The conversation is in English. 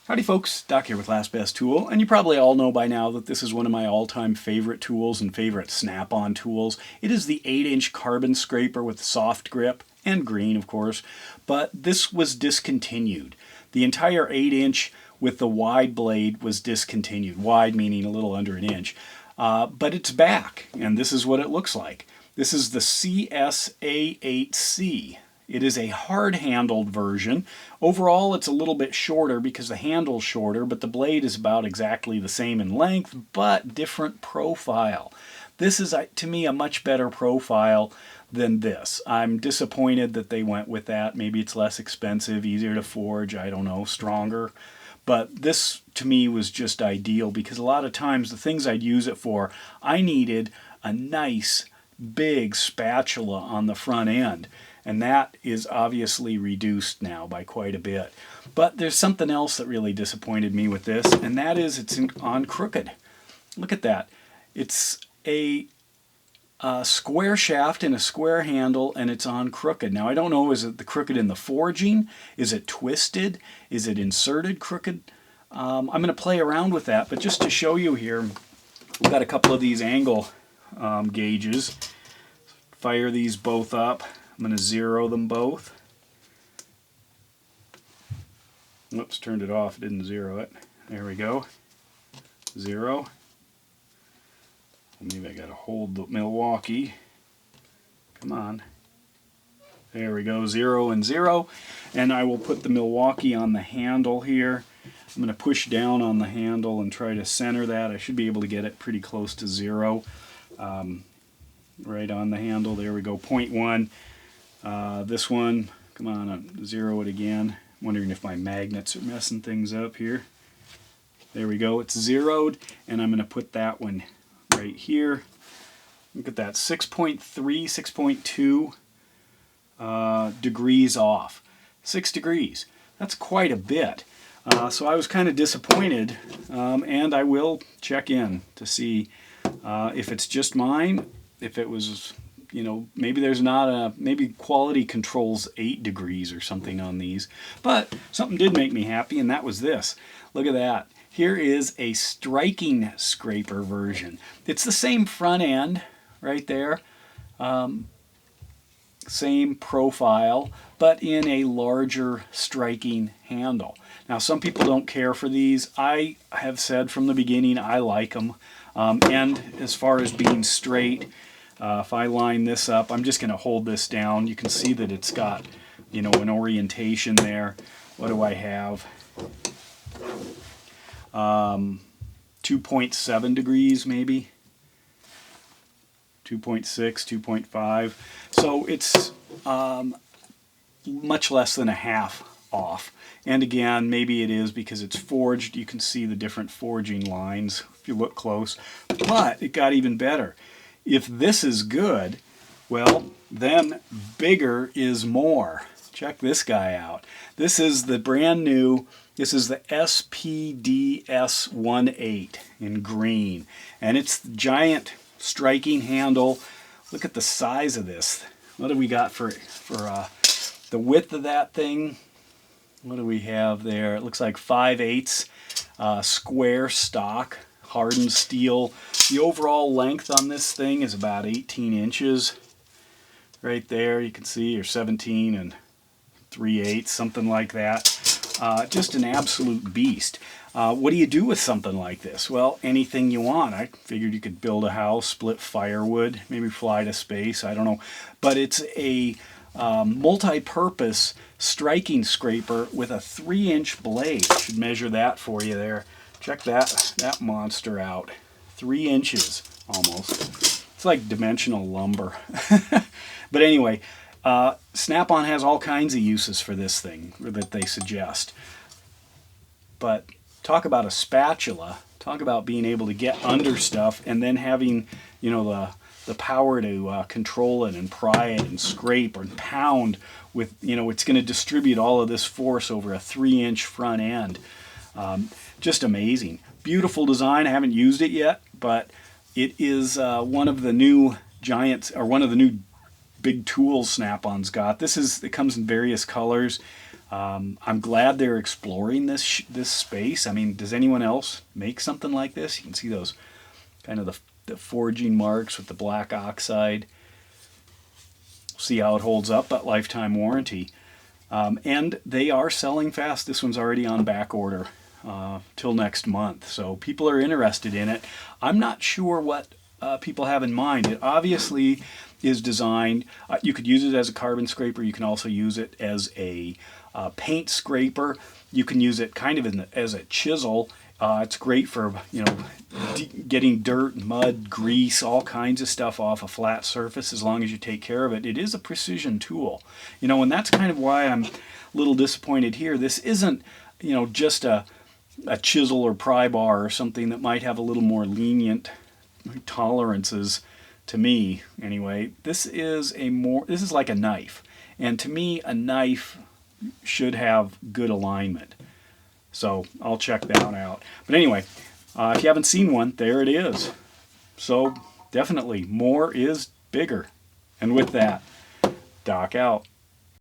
Howdy folks, Doc here with Last Best Tool, and you probably all know by now that this is one of my all-time favorite tools and favorite snap-on tools. It is the 8-inch carbon scraper with soft grip, and green of course, but this was discontinued. The entire 8-inch with the wide blade was discontinued, wide meaning a little under an inch, but it's back, and this is what it looks like. This is the CSA8C. It is a hard-handled version. Overall, it's a little bit shorter because the handle's shorter, but the blade is about exactly the same in length, but different profile. This is, to me, a much better profile than this. I'm disappointed that they went with that. Maybe it's less expensive, easier to forge, I don't know, stronger. But this, to me, was just ideal because a lot of times the things I'd use it for, I needed a nice, big spatula on the front end. And that is obviously reduced now by quite a bit. But there's something else that really disappointed me with this, and that is it's on crooked. Look at that. It's a square shaft and a square handle, and it's on crooked. Now I don't know, is it the crooked in the forging? Is it twisted? Is it inserted crooked? I'm going to play around with that, but just to show you here, we've got a couple of these angle gauges. Fire these both up. I'm going to zero them both. Oops, turned it off, didn't zero it. There we go. Zero. Maybe I got to hold the Milwaukee. Come on. There we go, 0 and 0. And I will put the Milwaukee on the handle here. I'm going to push down on the handle and try to center that. I should be able to get it pretty close to 0. Right on the handle. There we go, 0.1. This one, come on, I'll zero it again. I'm wondering if my magnets are messing things up here. There we go, it's zeroed, and I'm going to put that one right here. Look at that, 6.3, 6.2 degrees off. 6 degrees. That's quite a bit. So I was kind of disappointed, and I will check in to see if it's just mine, if it was, you know, maybe there's not a, maybe quality controls 8 degrees or something on these. But something did make me happy, and that was this. Look at that. Here is a striking scraper version. It's the same front end right there. Same profile, but in a larger striking handle. Now some people don't care for these. I have said from the beginning I like them. And as far as being straight, if I line this up, I'm just going to hold this down. You can see that it's got, you know, an orientation there. What do I have? 2.7 degrees maybe. 2.6, 2.5. So it's much less than a half off. And again, maybe it is because it's forged. You can see the different forging lines if you look close. But it got even better. If this is good, well, then bigger is more. Check this guy out. This is the brand new, this is the SPDS18 in green. And it's the giant striking handle. Look at the size of this. What do we got for the width of that thing? What do we have there? It looks like 5/8 square stock, hardened steel. The overall length on this thing is about 18 inches. Right there, you can see, or 17 and 3/8, something like that. Just an absolute beast. What do you do with something like this? Well, anything you want. I figured you could build a house, split firewood, maybe fly to space, I don't know. But it's a multi-purpose striking scraper with a 3-inch blade. Should measure that for you there. Check that monster out. 3 inches almost. It's like dimensional lumber. But anyway, Snap-on has all kinds of uses for this thing that they suggest. But talk about a spatula. Talk about being able to get under stuff and then having, you know, the power to control it and pry it and scrape or pound with, you know, it's going to distribute all of this force over a 3-inch front end. Just amazing. Beautiful design. I haven't used it yet, but it is one of the new giants, or one of the new big tools Snap-on's got. It comes in various colors. I'm glad they're exploring this space. I mean, does anyone else make something like this? You can see those kind of the forging marks with the black oxide. See how it holds up, that lifetime warranty. And they are selling fast. This one's already on back order till next month. So people are interested in it. I'm not sure what people have in mind. It obviously is designed, you could use it as a carbon scraper. You can also use it as a paint scraper. You can use it kind of as a chisel. It's great for, getting dirt, mud, grease, all kinds of stuff off a flat surface as long as you take care of it. It is a precision tool. And that's kind of why I'm a little disappointed here. This isn't, just a chisel or pry bar or something that might have a little more lenient tolerances to me anyway. This is like a knife. And to me, a knife should have good alignment. So I'll check that out. But anyway, if you haven't seen one, there it is. So definitely more is bigger. And with that, Doc out.